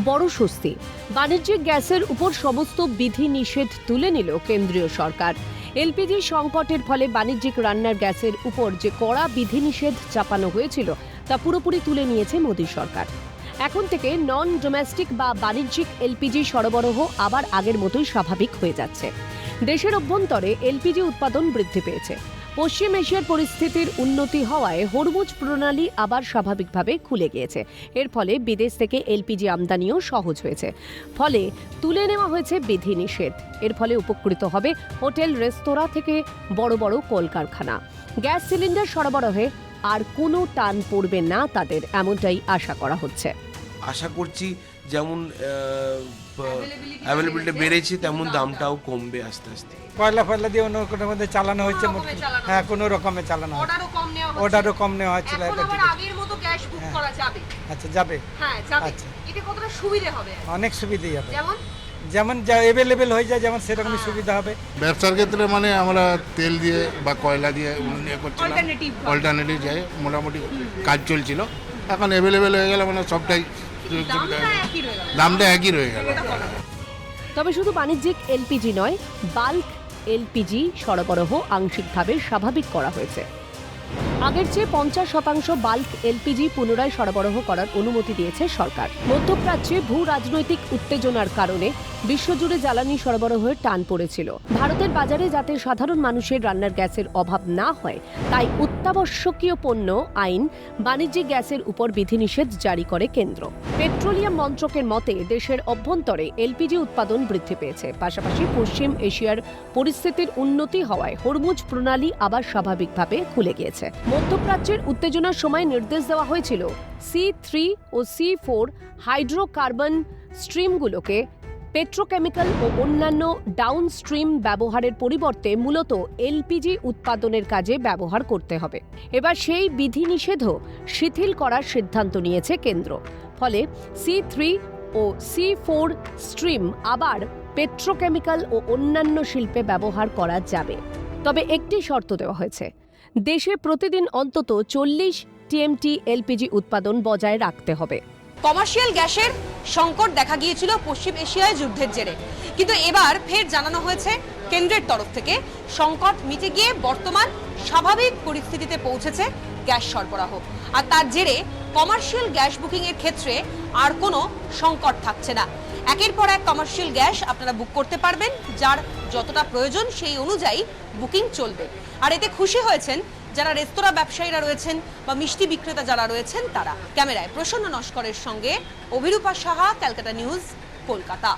বড় স্বস্তি। বাণিজ্যিক গ্যাসের উপর সমস্ত বিধি নিষেধ তুলে নিল কেন্দ্রীয় সরকার। এলপিজি সংকটের ফলে বাণিজ্যিক রান্নার গ্যাসের উপর যে কড়া বিধিনিষেধ চাপানো হয়েছিল তা পুরোপুরি তুলে নিয়েছে মোদী সরকার। এখন থেকে নন ডোমেস্টিক বা বাণিজ্যিক এলপিজি সরবরাহ আবার আগের মতোই স্বাভাবিক হয়ে যাচ্ছে। দেশের অভ্যন্তরে এলপিজি উৎপাদন বৃদ্ধি পেয়েছে। পশ্চিম এশিয়ার পরিস্থিতির উন্নতি হওয়ায় হরমুজ প্রণালী আবার স্বাভাবিকভাবে খুলে গিয়েছে। এর ফলে বিদেশ থেকে এলপিজি আমদানিও সহজ হয়েছে। ফলে তুলে নেওয়া হয়েছে বিধিনিষেধ। এর ফলে উপকৃত হবে হোটেল, রেস্তোরাঁ থেকে বড় বড় কলকারখানা। গ্যাস সিলিন্ডার সরবরাহে আর কোনো টান পড়বে না তাদের, এমনটাই আশা করা হচ্ছে। আশা করছি যেমন অ্যাভেলেবিলিটি বেড়েছে তেমন দামটাও কমবে আস্তে আস্তে। কয়লা দিয়ে অন্য কোনো মধ্যে চালানো হচ্ছে, হ্যাঁ কোনো রকমে চালানো হচ্ছে, অর্ডারও কম নেওয়া হচ্ছিল। আগের মতো গ্যাস বুক করা যাবে? আচ্ছা যাবে, হ্যাঁ যাবে। আচ্ছা এটা কতটা সুবিধা হবে? অনেক সুবিধাই হবে, যেমন যা অ্যাভেলেবেল হয়ে যায় যেমন সেরকমই সুবিধা হবে। ব্যবসার ক্ষেত্রে মানে আমরা তেল দিয়ে বা কয়লা দিয়ে করছিলাম, অল্টারনেটিভ যায়, মোটামুটি কাজ চলছিল। এখন অ্যাভেলেবেল হয়ে গেল মানে সবটাই দামটা একই রয়ে গেল। তবে শুধু বাণিজ্যিক এলপিজি নয়, বাল্ক এলপিজি সরবরাহ আংশিকভাবে স্বাভাবিক করা হয়েছে। আগের চেয়ে 50% বাল্ক এলপিজি পুনরায় সরবরাহ করার অনুমতি দিয়েছে সরকার। মধ্যপ্রাচ্যে ভূ রাজনৈতিক উত্তেজনার কারণে বিশ্বজুড়ে জ্বালানি সরবরাহের টান পড়েছিল। ভারতের বাজারে যাতে সাধারণ মানুষের রান্নার গ্যাসের অভাব না হয় তাই অত্যাবশ্যকীয় পণ্য আইন বাণিজ্যিক গ্যাসের উপর বিধিনিষেধ জারি করে কেন্দ্র। পেট্রোলিয়াম মন্ত্রকের মতে দেশের অভ্যন্তরে এলপিজি উৎপাদন বৃদ্ধি পেয়েছে। পাশাপাশি পশ্চিম এশিয়ার পরিস্থিতির উন্নতি হওয়ায় হরমুজ প্রণালী আবার স্বাভাবিকভাবে খুলে গিয়েছে। মধ্যপ্রাচ্যের উত্তেজনার সময় নির্দেশ দেওয়া হয়েছিল C3 ও C4 হাইড্রোকার্বন স্ট্রিমগুলোকে পেট্রোকেমিক্যাল ও অন্যান্য ডাউনস্ট্রিম ব্যবহারের পরিবর্তে মূলত এলপিজি উৎপাদনের কাজে ব্যবহার করতে হবে। এবার সেই বিধিনিষেধও শিথিল করার সিদ্ধান্ত নিয়েছে কেন্দ্র। ফলে C3 ও C4 স্ট্রিম আবার পেট্রোকেমিক্যাল ও অন্যান্য শিল্পে ব্যবহার করা যাবে। তবে একটি শর্ত দেওয়া হয়েছে, দেশে প্রতিদিন অন্তত 40 টিএমটি এলপিজি উৎপাদন বজায় রাখতে হবে। কমার্শিয়াল গ্যাসের সংকট দেখা গিয়েছিল পশ্চিম এশিয়ায় যুদ্ধের জেরে, কিন্তু এবার ফের জানানো হয়েছে কেন্দ্রের তরফ থেকে সংকট মিটে গিয়ে বর্তমান স্বাভাবিক পরিস্থিতিতে পৌঁছেছে গ্যাস সরবরাহ। আর তার জেরে কমার্শিয়াল গ্যাস বুকিং এর ক্ষেত্রে আর কোনো সংকট থাকছে না। একের পর এক কমার্শিয়াল গ্যাস আপনারা বুক করতে পারবেন, যার যতটা প্রয়োজন সেই অনুযায়ী বুকিং চলবে। আর এতে খুশি হয়েছেন যারা রেস্তোরাঁ ব্যবসায়ীরা রয়েছেন বা মিষ্টি বিক্রেতা যারা রয়েছেন তারা। ক্যামেরায় প্রসন্ন নস্করের সঙ্গে অভিরূপা সাহা, ক্যালকাটা নিউজ, কলকাতা।